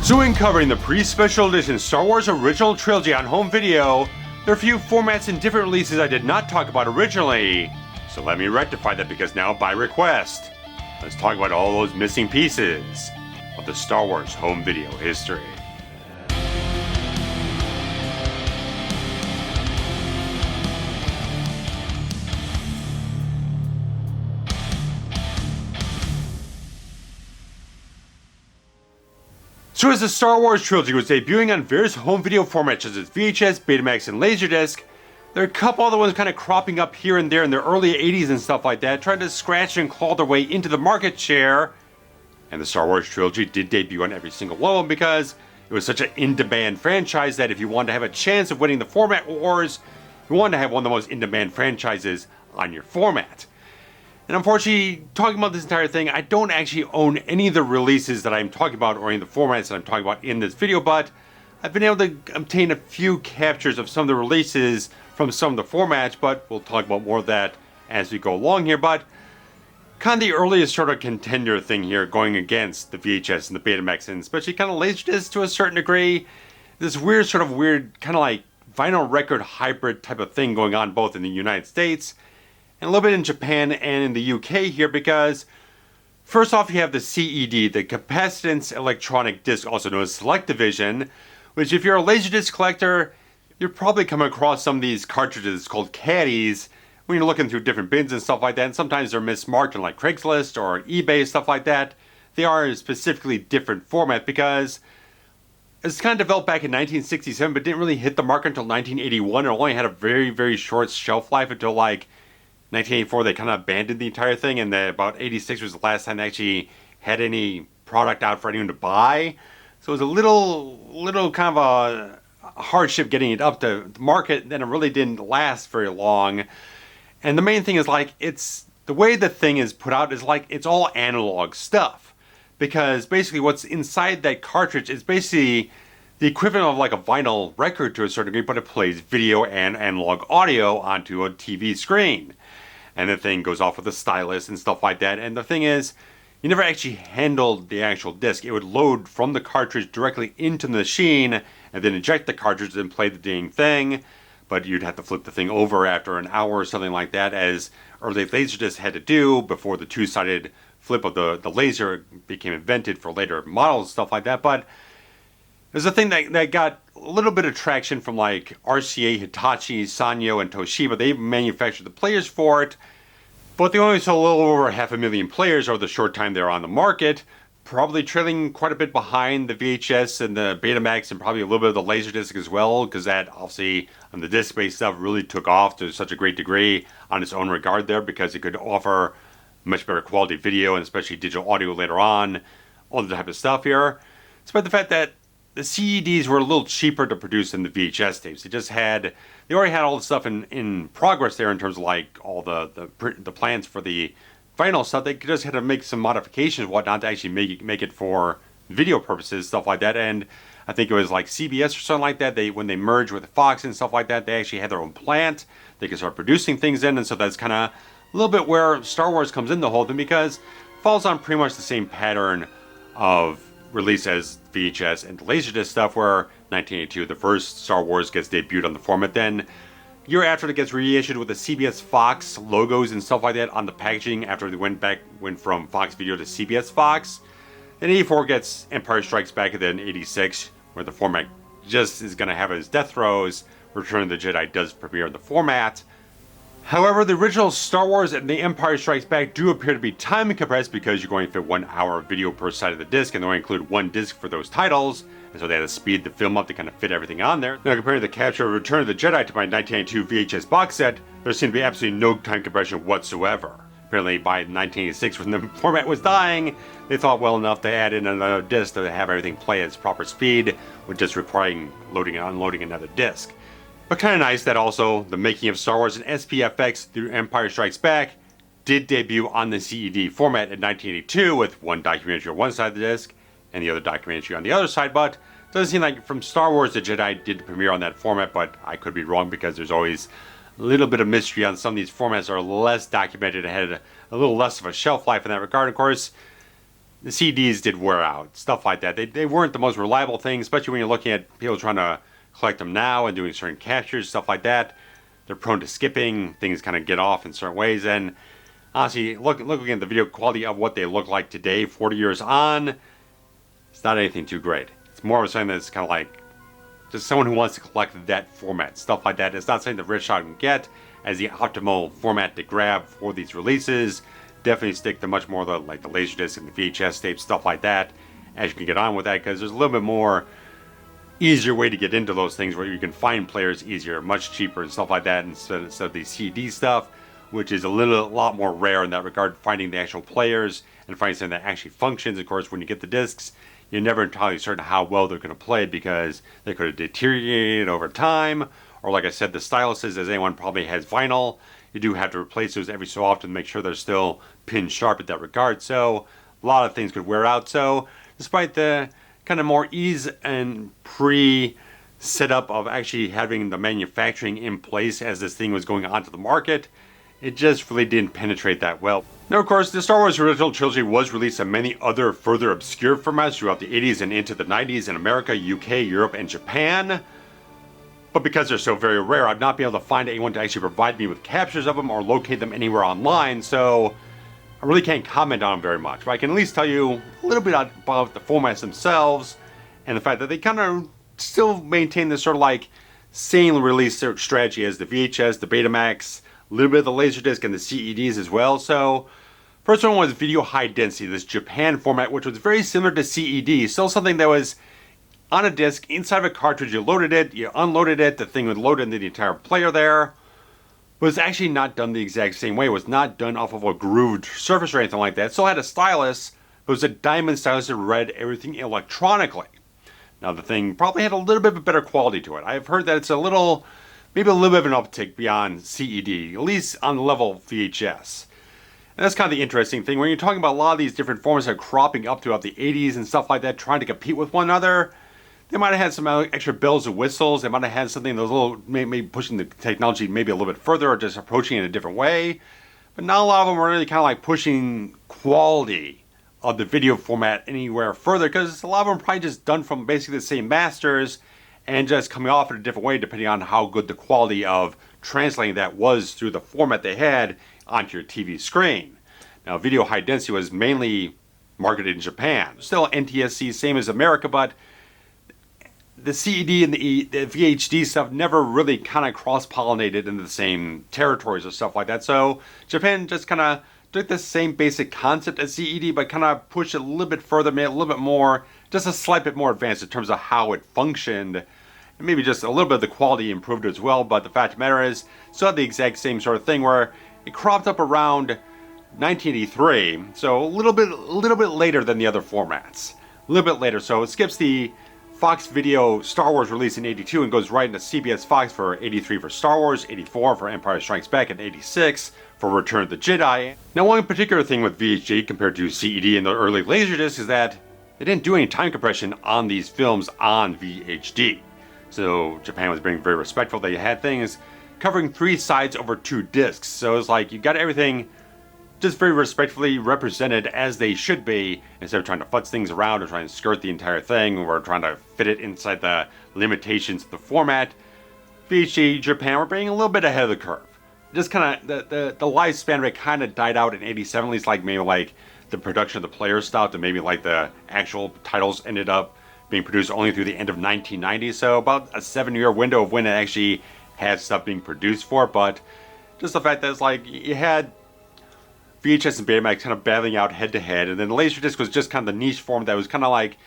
So in covering the pre-special edition Star Wars Original Trilogy on home video, there are a few formats and different releases I did not talk about originally. So let me rectify that because now by request, let's talk about all those missing pieces of the Star Wars home video history. So as the Star Wars Trilogy was debuting on various home video formats such as VHS, Betamax, and Laserdisc, there are a couple other ones kind of cropping up here and there in the early 80s and stuff like that, trying to scratch and claw their way into the market share. And the Star Wars Trilogy did debut on every single one of them because it was such an in-demand franchise that if you wanted to have a chance of winning the format wars, you wanted to have one of the most in-demand franchises on your format. And unfortunately, talking about this entire thing, I don't actually own any of the releases that I'm talking about or any of the formats that I'm talking about in this video, but I've been able to obtain a few captures of some of the releases from some of the formats, but we'll talk about more of that as we go along here. But kind of the earliest sort of contender thing here going against the VHS and the Betamax, and especially kind of Laserdisc to a certain degree, this weird kind of like vinyl record hybrid type of thing going on both in the United States and a little bit in Japan and in the UK here, because first off you have the CED, the Capacitance Electronic Disc, also known as Select Division, which if you're a Laserdisc collector, you're probably come across some of these cartridges called caddies when you're looking through different bins and stuff like that, and sometimes they're mismarked on like Craigslist or eBay, stuff like that. They are a specifically different format because it's kind of developed back in 1967 but didn't really hit the market until 1981. It only had a very, very short shelf life until like 1984. They kind of abandoned the entire thing, and about 86 was the last time they actually had any product out for anyone to buy. So it was a little kind of a hardship getting it up to the market. Then it really didn't last very long. And the main thing is like it's the way the thing is put out is like it's all analog stuff, because basically what's inside that cartridge is basically the equivalent of like a vinyl record to a certain degree, but it plays video and analog audio onto a TV screen. And the thing goes off with a stylus and stuff like that. And the thing is, you never actually handled the actual disc. It would load from the cartridge directly into the machine and then eject the cartridge and play the dang thing. But you'd have to flip the thing over after an hour or something like that, as early Laserdisc had to do before the two-sided flip of the laser became invented for later models and stuff like that. But there's a thing that got a little bit of traction from like RCA, Hitachi, Sanyo, and Toshiba. They manufactured the players for it, but they only sold a little over 500,000 players over the short time they were on the market, probably trailing quite a bit behind the VHS and the Betamax and probably a little bit of the Laserdisc as well, because that obviously on the disc-based stuff really took off to such a great degree on its own regard there, because it could offer much better quality video and especially digital audio later on, all the type of stuff here. Despite the fact that the CEDs were a little cheaper to produce than the VHS tapes. They already had all the stuff in progress there in terms of like all the plans for the vinyl stuff. They just had to make some modifications and whatnot to actually make it for video purposes, stuff like that. And I think it was like CBS or something like that. When they merged with Fox and stuff like that, they actually had their own plant. They could start producing things in, and so that's kind of a little bit where Star Wars comes in the whole thing, because it falls on pretty much the same pattern of release as VHS and Laserdisc stuff, where 1982 the first Star Wars gets debuted on the format. Then year after it gets reissued with the CBS Fox logos and stuff like that on the packaging after they went from Fox Video to CBS Fox. Then 84 gets Empire Strikes Back, and then 86 where the format just is going to have its death throes. Return of the Jedi does premiere in the format. However, the original Star Wars and The Empire Strikes Back do appear to be time compressed, because you're going to fit 1 hour of video per side of the disc, and they only include one disc for those titles, and so they had to speed the film up to kind of fit everything on there. Now, comparing the capture of Return of the Jedi to my 1992 VHS box set, there seemed to be absolutely no time compression whatsoever. Apparently, by 1986, when the format was dying, they thought well enough to add in another disc to have everything play at its proper speed, with just requiring loading and unloading another disc. But kind of nice that also the making of Star Wars and SPFX through Empire Strikes Back did debut on the CED format in 1982, with one documentary on one side of the disc and the other documentary on the other side. But it doesn't seem like from Star Wars the Jedi did premiere on that format, but I could be wrong, because there's always a little bit of mystery on some of these formats that are less documented and had a little less of a shelf life in that regard. Of course, the CDs did wear out, stuff like that. They weren't the most reliable thing, especially when you're looking at people trying to collect them now and doing certain captures, stuff like that. They're prone to skipping, things kind of get off in certain ways, and honestly, looking at the video quality of what they look like today, 40 years on, it's not anything too great. It's more of something that's kind of like just someone who wants to collect that format, stuff like that. It's not something that Rich Shot can get as the optimal format to grab for these releases. Definitely stick to much more like the Laserdisc and the VHS tape, stuff like that, as you can get on with that, because there's a little bit more easier way to get into those things where you can find players easier, much cheaper and stuff like that, instead of the CD stuff, which is a lot more rare in that regard, finding the actual players and finding something that actually functions. Of course, when you get the discs, you're never entirely certain how well they're going to play because they could have deteriorated over time, or like I said, the styluses, as anyone probably has vinyl, you do have to replace those every so often to make sure they're still pin sharp in that regard. So a lot of things could wear out. So despite the kind of more ease and pre-setup of actually having the manufacturing in place as this thing was going onto the market, it just really didn't penetrate that well. Now, of course, the Star Wars Original Trilogy was released in many other further obscure formats throughout the 80s and into the 90s in America, UK, Europe, and Japan. But because they're so very rare, I've not been able to find anyone to actually provide me with captures of them or locate them anywhere online, so I really can't comment on them very much. But I can at least tell you a little bit about the formats themselves and the fact that they kind of still maintain this sort of like same release strategy as the VHS, the Betamax, a little bit of the Laserdisc and the CEDs as well. So first one was Video High Density, this Japan format, which was very similar to CED, still something that was on a disc, inside of a cartridge. You loaded it, you unloaded it, the thing would load into the entire player there. But it's actually not done the exact same way. It was not done off of a grooved surface or anything like that. It still had a stylus, but it was a diamond stylus that read everything electronically. Now the thing probably had a little bit of a better quality to it. I've heard that it's maybe a little bit of an uptick beyond CED, at least on the level of VHS. And that's kind of the interesting thing. When you're talking about a lot of these different formats that are cropping up throughout the 80s and stuff like that, trying to compete with one another, they might have had some extra bells and whistles. They might have had something that was a little, maybe pushing the technology maybe a little bit further or just approaching it in a different way. But not a lot of them were really kind of like pushing quality of the video format anywhere further, because a lot of them are probably just done from basically the same masters and just coming off in a different way depending on how good the quality of translating that was through the format they had onto your TV screen. Now, Video High Density was mainly marketed in Japan. Still NTSC, same as America, but the CED and the VHD stuff never really kind of cross-pollinated into the same territories or stuff like that. So Japan just kind of took the same basic concept as CED, but kind of pushed it a little bit further, made it a little bit more, just a slight bit more advanced in terms of how it functioned. And maybe just a little bit of the quality improved as well, but the fact of the matter is, still had the exact same sort of thing where it cropped up around 1983, so a little bit later than the other formats. A little bit later, so it skips the Fox Video Star Wars release in 82 and goes right into CBS Fox for 83 for Star Wars, 84 for Empire Strikes Back, and 86 for Return of the Jedi. Now, one particular thing with VHD compared to CED and the early Laserdisc is that they didn't do any time compression on these films on VHD. So Japan was being very respectful. They had things covering 3 sides over 2 discs. So it's like you got everything just very respectfully represented as they should be, instead of trying to futz things around or trying to skirt the entire thing or trying to fit it inside the limitations of the format. VHD Japan were being a little bit ahead of the curve. Just kind of the lifespan of it kind of died out in 87, at least like maybe like the production of the players stopped and maybe like the actual titles ended up being produced only through the end of 1990. So about a 7-year window of when it actually had stuff being produced for. But just the fact that it's like you had VHS and Betamax kind of battling out head to head, and then Laserdisc was just kind of the niche form that was kind of like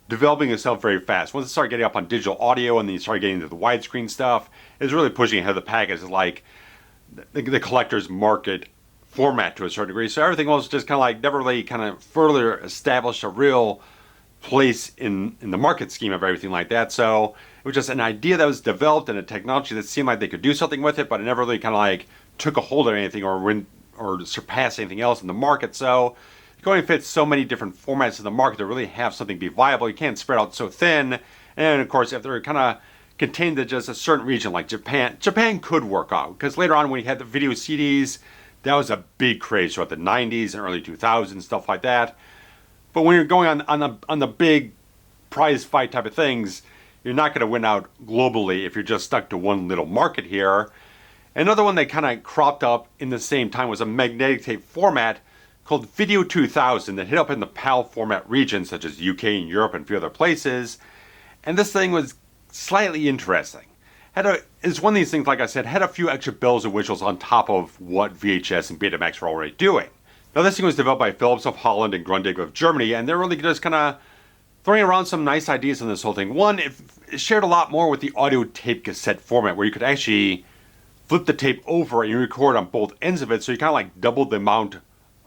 developing itself very fast. Once it started getting up on digital audio and then you started getting into the widescreen stuff, it was really pushing ahead of the pack as like the collector's market format to a certain degree. So everything was just kind of like never really kind of further established a real place in the market scheme of everything like that. So it was just an idea that was developed and a technology that seemed like they could do something with it, but it never really kind of like took a hold of anything or surpass anything else in the market. So you can only fit so many different formats in the market to really have something be viable. You can't spread out so thin. And of course, if they're kind of contained to just a certain region like Japan could work out, because later on when you had the video CDs, that was a big craze throughout the 90s and early 2000s, stuff like that. But when you're going on the big prize fight type of things, you're not going to win out globally if you're just stuck to one little market here. Another one that kind of cropped up in the same time was a magnetic tape format called Video 2000 that hit up in the PAL format regions such as UK and Europe and a few other places. And this thing was slightly interesting. It's one of these things, like I said, had a few extra bells and whistles on top of what VHS and Betamax were already doing. Now this thing was developed by Philips of Holland and Grundig of Germany, and they're really just kind of throwing around some nice ideas on this whole thing. One, it shared a lot more with the audio tape cassette format, where you could actually flip the tape over and you record on both ends of it, so you kind of like doubled the amount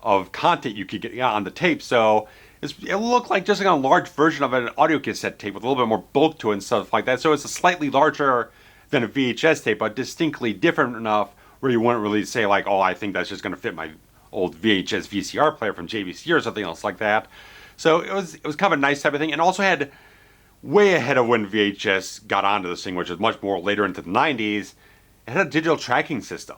of content you could get on the tape. So it looked like just like a large version of an audio cassette tape with a little bit more bulk to it and stuff like that. So it's a slightly larger than a VHS tape, but distinctly different enough where you wouldn't really say like, oh, I think that's just going to fit my old VHS VCR player from JVC or something else like that. So it was kind of a nice type of thing, and also had way ahead of when VHS got onto this thing, which was much more later into the 90s. It had a digital tracking system.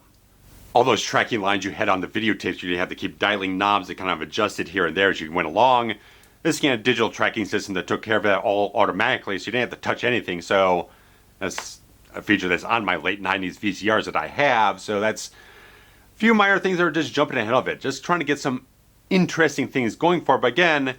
All those tracking lines you had on the videotapes, you had to keep dialing knobs that kind of adjusted here and there as you went along. This had a digital tracking system that took care of that all automatically, so you didn't have to touch anything. So that's a feature that's on my late 90s VCRs that I have. So that's a few minor things that are just jumping ahead of it, just trying to get some interesting things going for it. But again,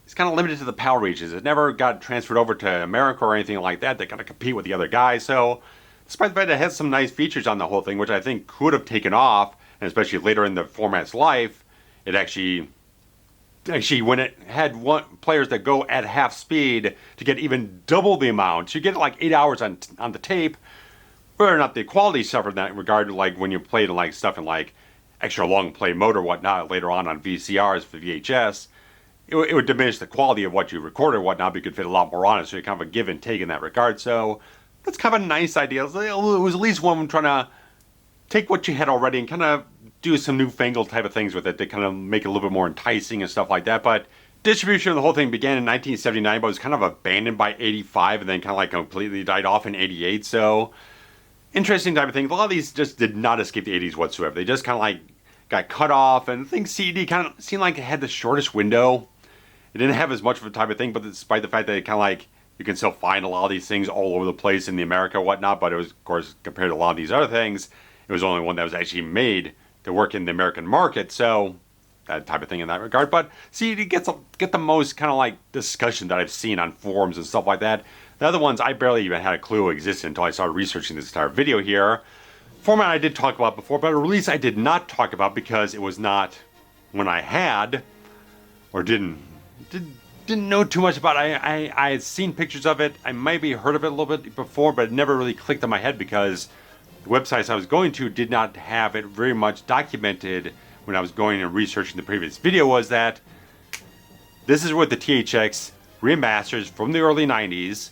it's kind of limited to the PAL regions. It never got transferred over to America or anything like that. They got to compete with the other guys. So despite the fact that it has some nice features on the whole thing, which I think could have taken off, and especially later in the format's life, it actually when it had players that go at half speed to get even double the amount, you get like 8 hours on the tape. Whether or not the quality suffered in that regard, like when you played like stuff in like extra long play mode or whatnot later on VCRs for VHS, it would diminish the quality of what you recorded or whatnot, but you could fit a lot more on it, so you kind of a give and take in that regard. So that's kind of a nice idea. It was at least one trying to take what you had already and kind of do some newfangled type of things with it to kind of make it a little bit more enticing and stuff like that. But distribution of the whole thing began in 1979, but was kind of abandoned by 85 and then kind of like completely died off in 88. So interesting type of thing. A lot of these just did not escape the 80s whatsoever. They just kind of like got cut off, and I think CD kind of seemed like it had the shortest window. It didn't have as much of a type of thing, but despite the fact that it kind of like you can still find a lot of these things all over the place in the America and whatnot, but it was, of course, compared to a lot of these other things, it was only one that was actually made to work in the American market, so that type of thing in that regard. But CD get the most kind of like discussion that I've seen on forums and stuff like that. The other ones I barely even had a clue existed until I started researching this entire video here. Format I did talk about before, but a release I did not talk about because it was not one I had or didn't know too much about. I had seen pictures of it. I maybe heard of it a little bit before, but it never really clicked in my head because the websites I was going to did not have it very much documented when I was going and researching the previous video. Was that this is what the THX remasters from the early 90s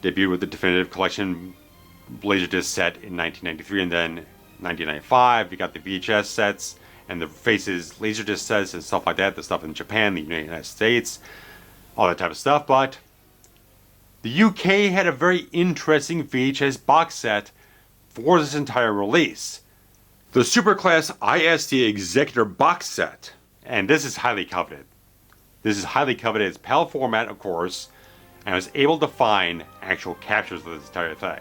debuted with the Definitive Collection Laserdisc set in 1993, and then 1995 you got the VHS sets and the Faces Laserdisc sets and stuff like that, the stuff in Japan, the United States, all that type of stuff. But the UK had a very interesting VHS box set for this entire release. The Superclass ISD Executor box set. And this is highly coveted. This is highly coveted. It's PAL format, of course, and I was able to find actual captures of this entire thing.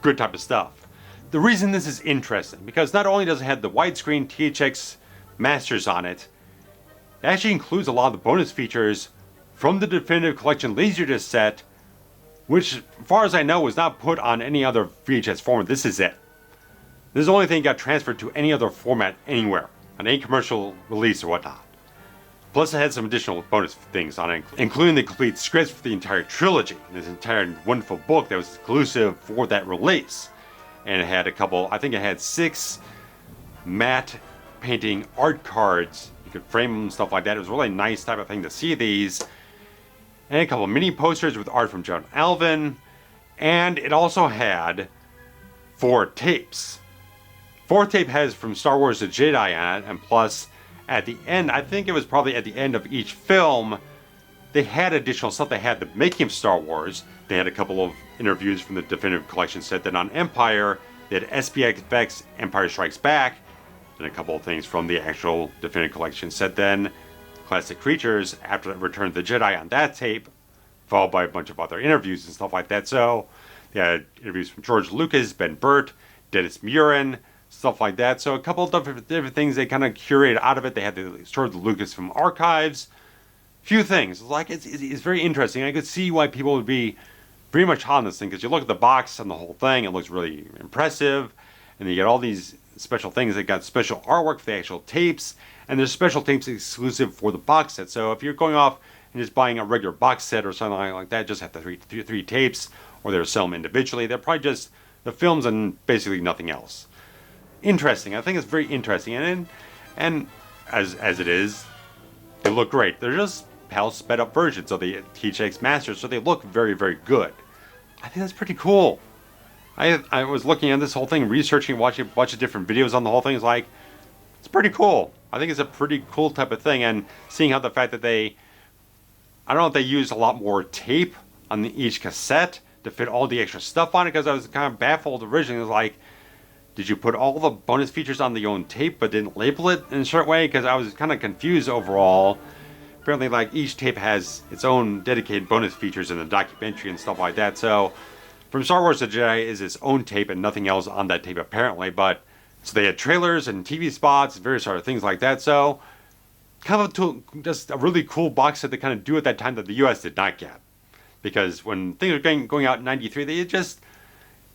Good type of stuff. The reason this is interesting, because not only does it have the widescreen THX masters on it, it actually includes a lot of the bonus features from the Definitive Collection Laserdisc set, which, as far as I know, was not put on any other VHS format. This is it. This is the only thing that got transferred to any other format anywhere, on any commercial release or whatnot. Plus it had some additional bonus things on it, including the complete scripts for the entire trilogy, this entire wonderful book that was exclusive for that release. And it had a couple, I think it had 6 matte painting art cards. You could frame them and stuff like that. It was a really nice type of thing to see these. And a couple of mini posters with art from John Alvin. And it also had 4 tapes. 4th tape has from Star Wars The Jedi on it, and plus at the end, I think it was probably at the end of each film, they had additional stuff. They had the making of Star Wars. They had a couple of interviews from the Definitive Collection set. Then on Empire, they had SPX Empire Strikes Back, and a couple of things from the actual Definitive Collection set. Then classic creatures after Return of the Jedi on that tape, followed by a bunch of other interviews and stuff like that. So they had interviews from George Lucas, Ben Burt, Dennis Muren, stuff like that. So a couple of different things they kind of curated out of it. They had the sort of the Lucasfilm archives, few things. It's very interesting. I could see why people would be pretty much hot on this thing, because you look at the box and the whole thing, it looks really impressive, and you get all these special things. They got special artwork for the actual tapes, and there's special tapes exclusive for the box set. So if you're going off and just buying a regular box set or something like that, just have the three tapes, or they'll sell them individually. They're probably just the films and basically nothing else. Interesting. I think it's very interesting, and as it is, they look great. They're just PAL sped up versions of the THX Masters, so they look very, very good. I think that's pretty cool. I was looking at this whole thing, researching, watching a bunch of different videos on the whole thing. It's pretty cool. I think it's a pretty cool type of thing, and seeing how the fact that I don't know if they used a lot more tape on each cassette to fit all the extra stuff on it, because I was kind of baffled originally. It was like, did you put all the bonus features on the own tape but didn't label it in a certain way? Because I was kind of confused overall. Apparently, like, each tape has its own dedicated bonus features in the documentary and stuff like that. So from Star Wars The Jedi is its own tape and nothing else on that tape apparently. But so they had trailers and TV spots, various other things like that. So kind of just a really cool box set to kind of do at that time that the US did not get. Because when things were going out in '93, they had just,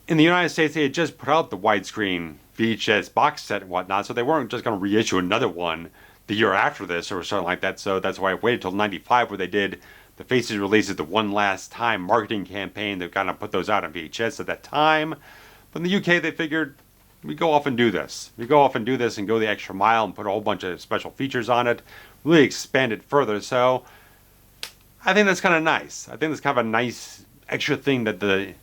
in the United States, they had just put out the widescreen VHS box set and whatnot. So they weren't just going to reissue another one the year after this or something like that. So that's why I waited till '95, where they did the Faces releases, the one last time marketing campaign. They kind of put those out on VHS at that time. But in the UK, they figured, we go off and do this. We go off and do this and go the extra mile and put a whole bunch of special features on it, really expand it further. So I think that's kind of nice. I think that's kind of a nice extra thing that the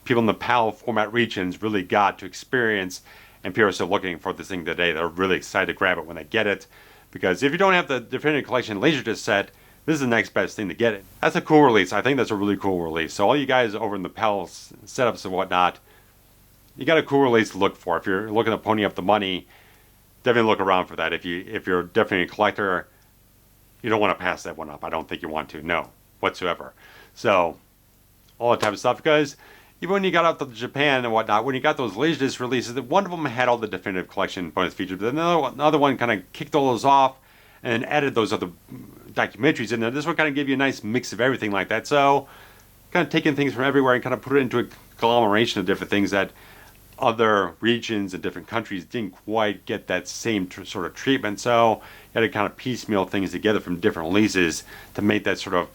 people in the PAL format regions really got to experience. And people are still looking for this thing today. They're really excited to grab it when they get it. Because if you don't have the Definitive Collection Laserdisc set, this is the next best thing to get it. That's a cool release. I think that's a really cool release. So all you guys over in the PAL setups and whatnot, you got a cool release to look for. If you're looking to pony up the money, definitely look around for that. If you're definitely a collector, you don't want to pass that one up. I don't think you want to, no, whatsoever. So all that type of stuff, because even when you got out to Japan and whatnot, when you got those Laserdisc releases, one of them had all the Definitive Collection bonus features, but another one kind of kicked all those off and added those other documentaries in there. This one kind of gave you a nice mix of everything like that. So kind of taking things from everywhere and kind of put it into a conglomeration of different things that other regions and different countries didn't quite get that same sort of treatment. So you had to kind of piecemeal things together from different releases to make that sort of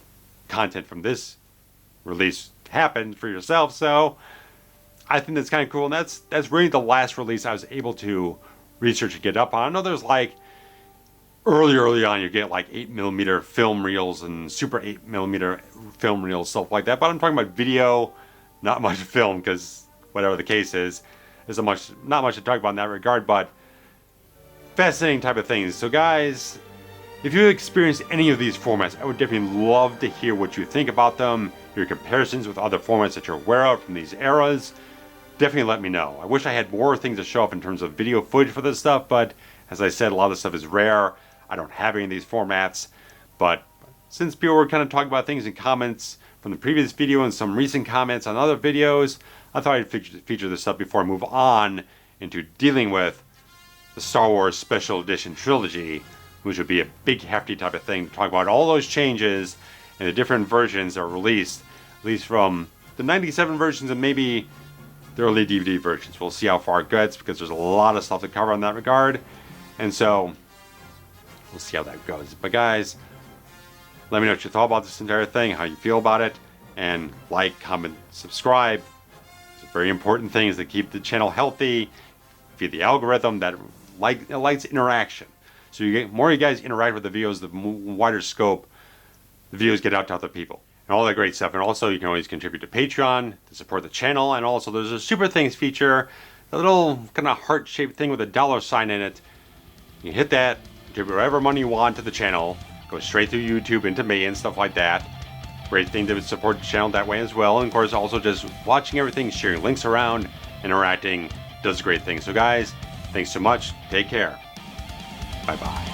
content from this release happen for yourself. So I think that's kind of cool, and that's really the last release I was able to research and get up on. I know there's like early on you get like 8mm film reels and super 8mm film reels, stuff like that, but I'm talking about video, not much film, because whatever the case is, there's not much to talk about in that regard. But fascinating type of things. So guys, if you experienced any of these formats, I would definitely love to hear what you think about them, your comparisons with other formats that you're aware of from these eras. Definitely let me know. I wish I had more things to show up in terms of video footage for this stuff, but as I said, a lot of this stuff is rare. I don't have any of these formats, but since people were kind of talking about things in comments from the previous video and some recent comments on other videos, I thought I'd feature this up before I move on into dealing with the Star Wars Special Edition Trilogy, which would be a big, hefty type of thing to talk about all those changes and the different versions that are released, at least from the '97 versions and maybe the early DVD versions. We'll see how far it gets, because there's a lot of stuff to cover in that regard, and so we'll see how that goes. But guys, let me know what you thought about this entire thing, how you feel about it, and like, comment, subscribe. It's very important things to keep the channel healthy, feed the algorithm that likes interaction. So you get more you guys interact with the videos, the wider scope the videos get out to other people, and all that great stuff. And also, you can always contribute to Patreon to support the channel. And also, there's a Super Thanks feature, a little kind of heart-shaped thing with a $sign in it. You hit that, contribute whatever money you want to the channel, goes straight through YouTube into me and stuff like that. Great thing to support the channel that way as well. And of course, also just watching everything, sharing links around, interacting, does great things. So guys, thanks so much. Take care. Bye-bye.